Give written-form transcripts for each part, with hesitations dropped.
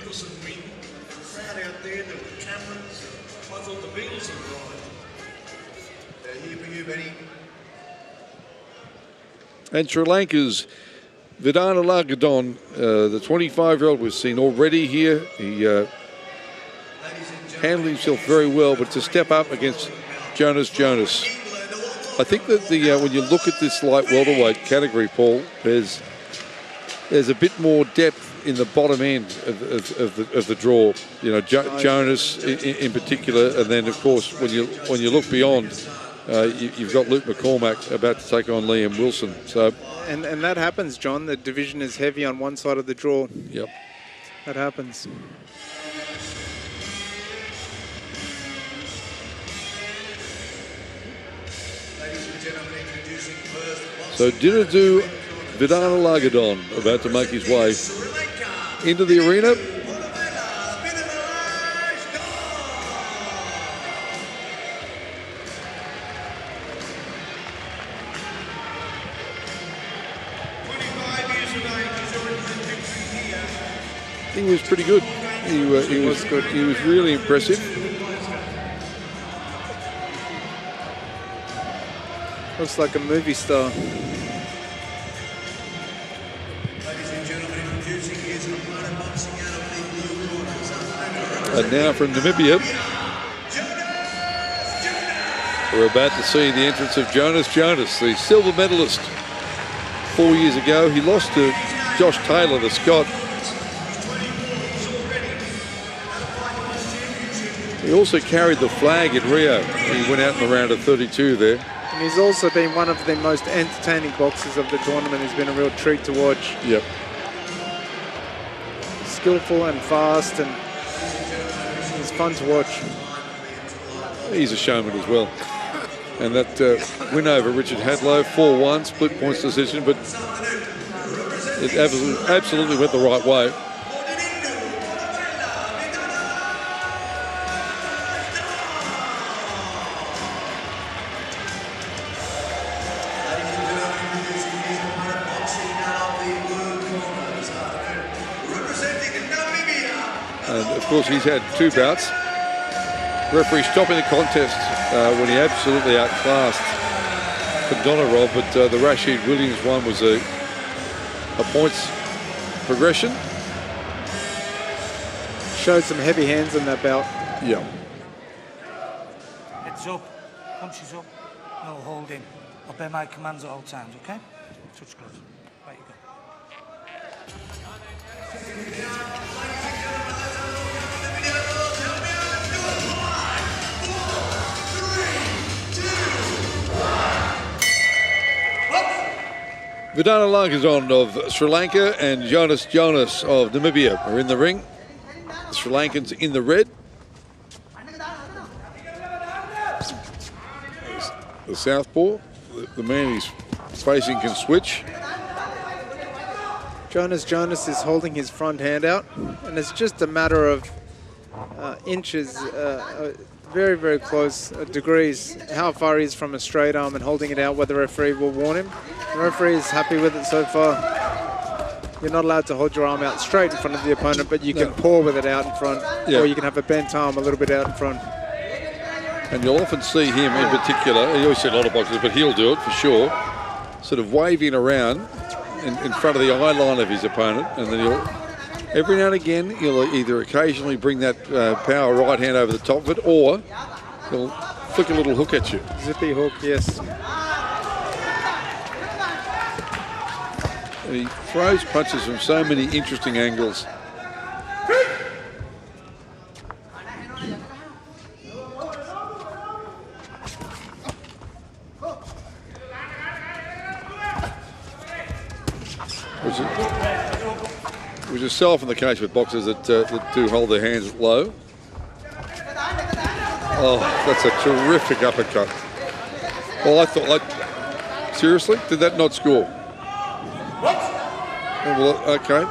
Wilson win. The crowd out there, there were cameras. I thought the Beatles had arrived. Here for you, Benny. And Sri Lanka's Vidanalage, the 25-year-old, was seen already here. He handled himself very well, but to step up against Jonas. I think that when you look at this light welterweight category, Paul, there's a bit more depth in the bottom end of the draw. You know, Jonas in particular, and then of course when you look beyond, you've got Luke McCormack about to take on Liam Wilson. So. And that happens, John. The division is heavy on one side of the draw. Yep. That happens. So Dinindu Vidanalage about to make his way into the arena. He was pretty good. He was good. He was really impressive. Looks like a movie star. And now from Namibia, we're about to see the entrance of Jonas, the silver medalist 4 years ago. He lost to Josh Taylor, the Scot. He also carried the flag in Rio. He went out in the round of 32 there. And he's also been one of the most entertaining boxers of the tournament. He's been a real treat to watch. Yep. Skillful and fast, and it's fun to watch. He's a showman as well. And that win over Richard Hadlow, 4-1, split points decision, but it absolutely went the right way. Of course, he's had 2 bouts. Referee stopping the contest when he absolutely outclassed Ponnawela, but the Rashid Williams one was a points progression. Showed some heavy hands on that bout. Yeah. Heads up, punches up, no holding. Obey my commands at all times, okay? Touch gloves. Right, you go. Vidanalage of Sri Lanka and Jonas of Namibia are in the ring. The Sri Lankans in the red. The southpaw, the man he's facing can switch. Jonas is holding his front hand out, and it's just a matter of inches, very, very close degrees, how far he is from a straight arm and holding it out, whether the referee will warn him. The referee is happy with it so far. You're not allowed to hold your arm out straight in front of the opponent, but you can paw with it out in front, or you can have a bent arm a little bit out in front. And you'll often see him in particular, you always see a lot of boxers, but he'll do it for sure, sort of waving around in front of the eye line of his opponent, and then every now and again, he'll either occasionally bring that power right hand over the top of it, or he'll flick a little hook at you. Zippy hook, yes. And he throws punches from so many interesting angles. Which is so often the case with boxers that do hold their hands low. Oh, that's a terrific uppercut. Well, I thought, seriously, did that not score? Oh, well, okay,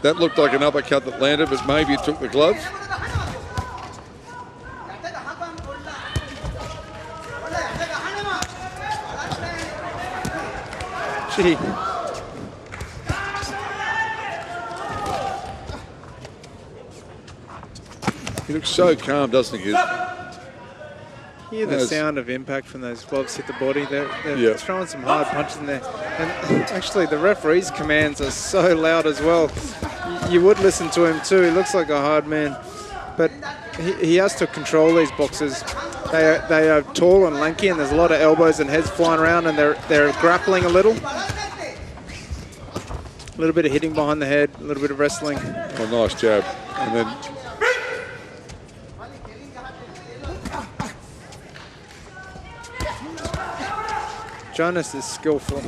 that looked like an uppercut that landed, but maybe it took the glove. Gee. He looks so calm, doesn't he? Hear the sound of impact from those gloves hit the body. They're throwing some hard punches in there. And actually, the referee's commands are so loud as well. You would listen to him too. He looks like a hard man. But he has to control these boxers. They are tall and lanky, and there's a lot of elbows and heads flying around, and they're grappling a little. A little bit of hitting behind the head, a little bit of wrestling. Oh, nice jab. And then Jonas is skillful.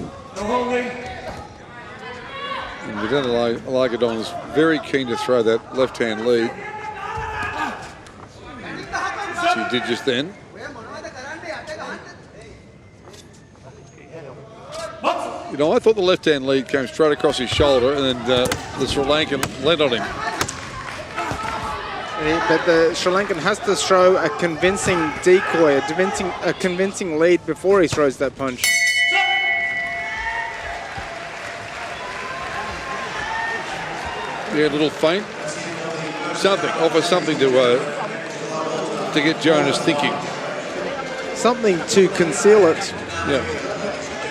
and Vidanalage is very keen to throw that left-hand lead, which he did just then. You know, I thought the left-hand lead came straight across his shoulder, and then the Sri Lankan led on him. But the Sri Lankan has to show a convincing decoy, a convincing lead before he throws that punch. Yeah, a little feint. Offer something to get Jonas thinking. Something to conceal it. Yeah.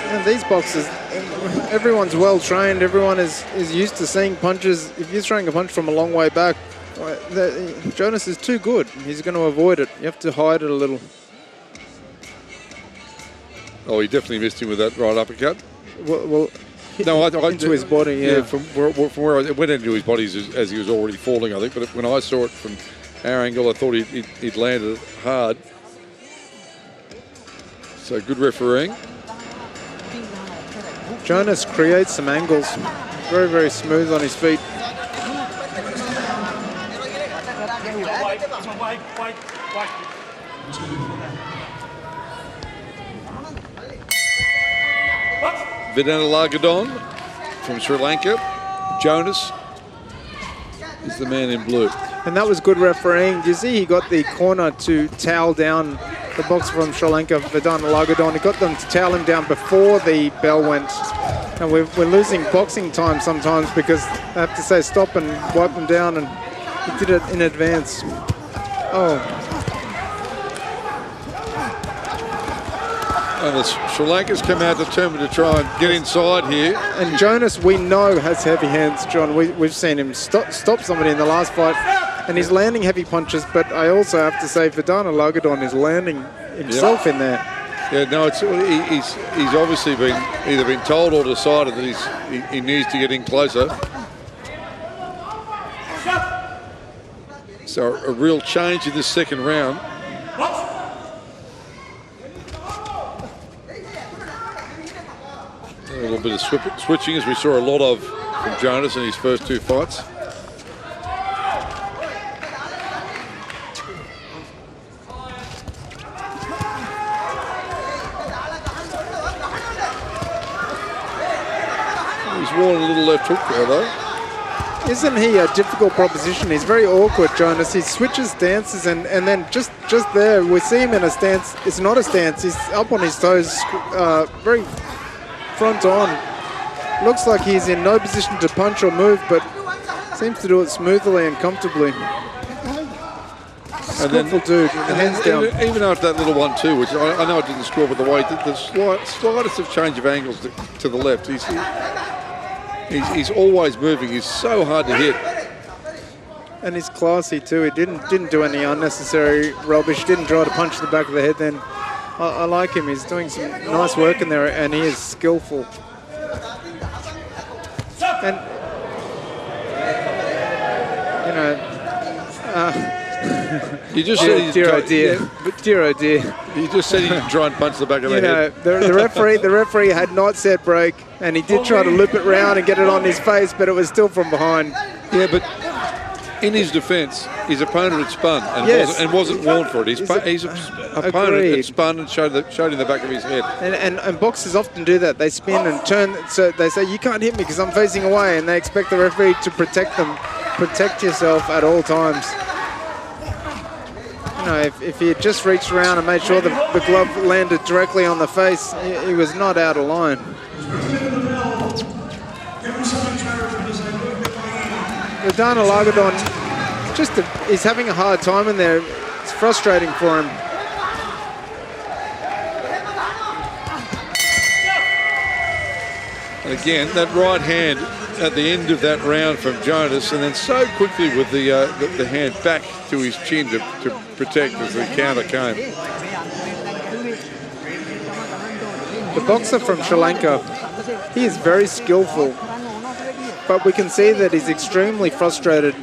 And these boxers, everyone's well trained. Everyone is used to seeing punches. If you're throwing a punch from a long way back, Jonas is too good. He's going to avoid it. You have to hide it a little. Oh, he definitely missed him with that right uppercut. Well no, into his body, yeah. From where it went into his body as he was already falling, I think. But when I saw it from our angle, I thought he'd landed hard. So good refereeing. Jonas creates some angles. Very, very smooth on his feet. Vidanalage from Sri Lanka. Jonas is the man in blue. And that was good refereeing. Do you see he got the corner to towel down the boxer from Sri Lanka, Vidanalage? He got them to towel him down before the bell went. And we're losing boxing time sometimes because they have to say stop and wipe them down, and he did it in advance. Oh. And the Sri Lankans come out determined to try and get inside here. And Jonas, we know, has heavy hands, John. We've seen him stop somebody in the last fight, and he's landing heavy punches, but I also have to say Vidanalage is landing himself in there. Yeah, no, he's obviously either been told or decided that he needs to get in closer. So a real change in this second round. A little bit of switching, as we saw a lot of from Jonas in his first two fights. He's worn a little left hook there, though. Isn't he a difficult proposition? He's very awkward, Jonas. He switches stances, and then just there, we see him in a stance. It's not a stance. He's up on his toes, very front on. Looks like he's in no position to punch or move, but seems to do it smoothly and comfortably. Skillful dude, hands down. Even after that little 1-2, which I know it didn't score, but the way the slightest of change of angles to the left, he's always moving. He's so hard to hit. And he's classy too. He didn't do any unnecessary rubbish. Didn't try to punch the back of the head then. I like him. He's doing some nice work in there, and he is skillful. And, you know, you just said dear oh dear. You just said he didn't try and punch the back of the head. The referee had not said break, and he did try to loop it round and get it on his face, but it was still from behind. Yeah, but in his defence, his opponent had spun and wasn't warned for it. His opponent had spun and showed in the back of his head. And boxers often do that. They spin and turn, so they say, you can't hit me because I'm facing away, and they expect the referee to protect them. Protect yourself at all times. You know, if he had just reached around and made sure the glove landed directly on the face, he was not out of line. Vidanalage he's having a hard time in there. It's frustrating for him. And again, that right hand at the end of that round from Jonas, and then so quickly with the hand back to his chin to protect as the counter came. The boxer from Sri Lanka, he is very skillful, but we can see that he's extremely frustrated.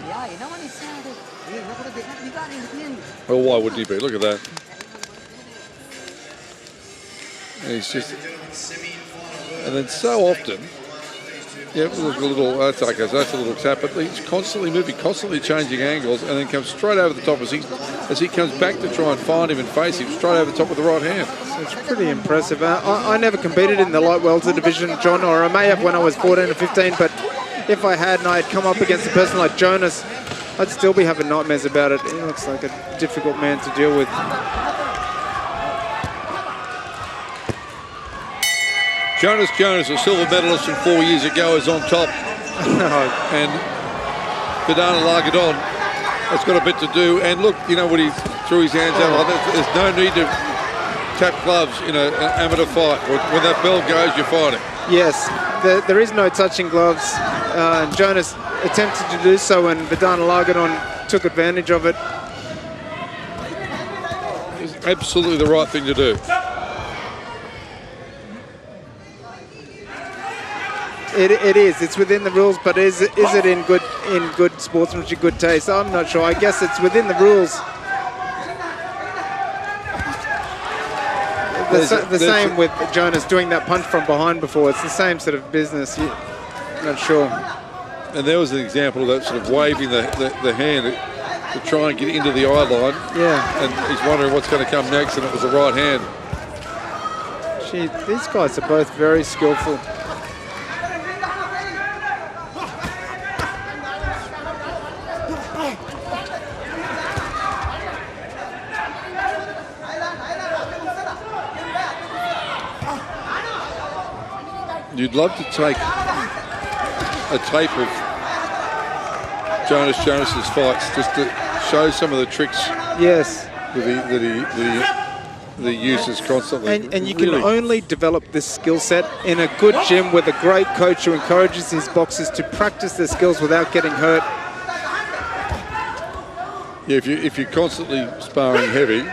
Well, why wouldn't he be? Look at that. And he's just, and then so often, yeah, look, a little, that's okay, so that's a little tap, but he's constantly moving, constantly changing angles, and then comes straight over the top as he comes back to try and find him and face him, straight over the top with the right hand. It's pretty impressive. I never competed in the light welter division, John, or I may have when I was 14 or 15, but if I had and I had come up against a person like Jonas, I'd still be having nightmares about it. He looks like a difficult man to deal with. Jonas, a silver medalist from 4 years ago, is on top. And Vidanalage has got a bit to do. And look, you know what, he threw his hands out like that. There's no need to tap gloves in an amateur fight. When that bell goes, you're fighting. Yes, there is no touching gloves. Jonas attempted to do so, and Vidanalage took advantage of it. It's absolutely the right thing to do. It is. It's within the rules, but is it in good sportsmanship, good taste? I'm not sure. I guess it's within the rules. The same with Jonas doing that punch from behind before. It's the same sort of business. Not sure. And there was an example of that sort of waving the hand to try and get into the eye line. Yeah. And he's wondering what's going to come next, and it was the right hand. Gee, these guys are both very skillful. You'd love to take a tape of Jonas's fights just to show some of the tricks. Yes. That he uses constantly. And you can only develop this skill set in a good gym with a great coach who encourages his boxers to practice their skills without getting hurt. Yeah, if you're constantly sparring heavy,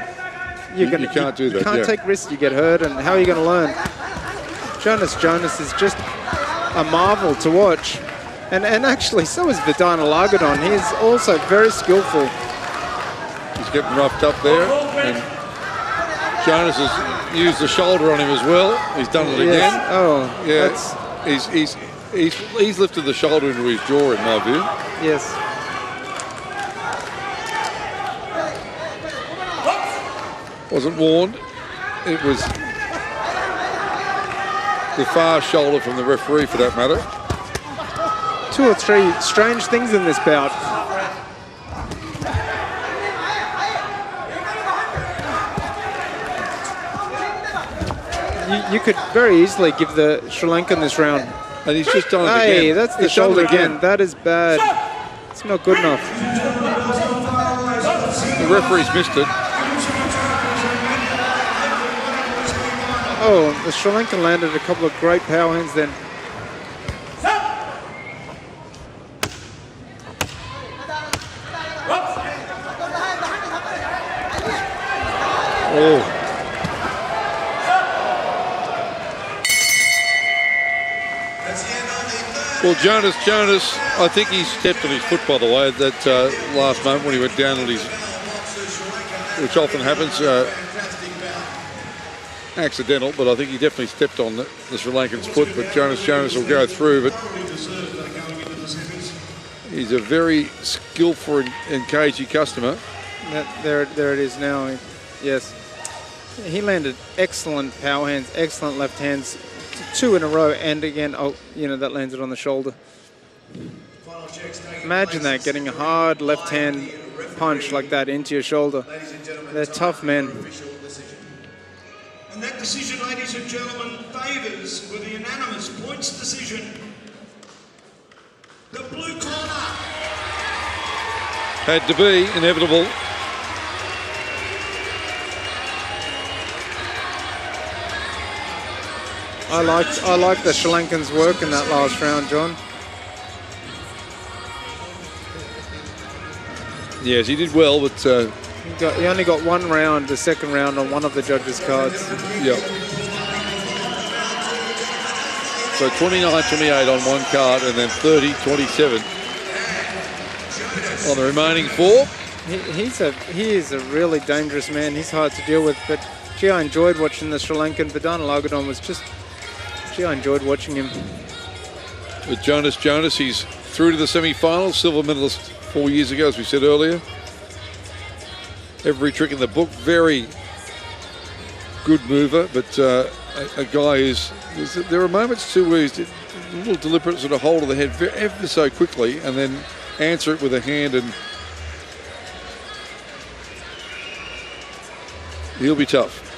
you can't do that. You can't take risks, you get hurt, and how are you going to learn? Jonas is just a marvel to watch. And actually, so is Vidanalage. He is also very skillful. He's getting roughed up there. And Jonas has used the shoulder on him as well. He's done it again. Oh, yeah. He's lifted the shoulder into his jaw, in my view. Yes. Wasn't warned. It was the far shoulder from the referee, for that matter. 2 or 3 strange things in this bout. You could very easly give the Sri Lankan this round. And he's just done it again. Hey, that's the shoulder again. That is bad. It's not good enough. The referee's missed it. Oh, the Sri Lankan landed a couple of great power hands then. Oh. Well, Jonas, I think he stepped on his foot, by the way, at that last moment when he went down on his, which often happens, accidental, but I think he definitely stepped on the Sri Lankan's foot, but Jonas will go through, but he's a very skillful and cagey customer. There it is now. Yes. He landed excellent power hands, excellent left hands, 2 in a row, and again, that landed on the shoulder. Imagine that, getting a hard left hand punch like that into your shoulder. They're tough men. And that decision, ladies and gentlemen, favours with a unanimous points decision the blue corner. Had to be, inevitable. I liked the Sri Lankans' work in that last round, John. Yes, he did well, but... He only got one round, the second round, on one of the judges' cards. Yeah. So 29-28 on one card and then 30-27 on the remaining four. He is a really dangerous man. He's hard to deal with, but gee, I enjoyed watching the Sri Lankan. Vidanalage was just... Gee, I enjoyed watching him. With Jonas, he's through to the semi-finals, silver medalist 4 years ago, as we said earlier. Every trick in the book, very good mover, but a guy who's... There are moments too where he's a little deliberate sort of hold of the head ever so quickly and then answer it with a hand, and he'll be tough.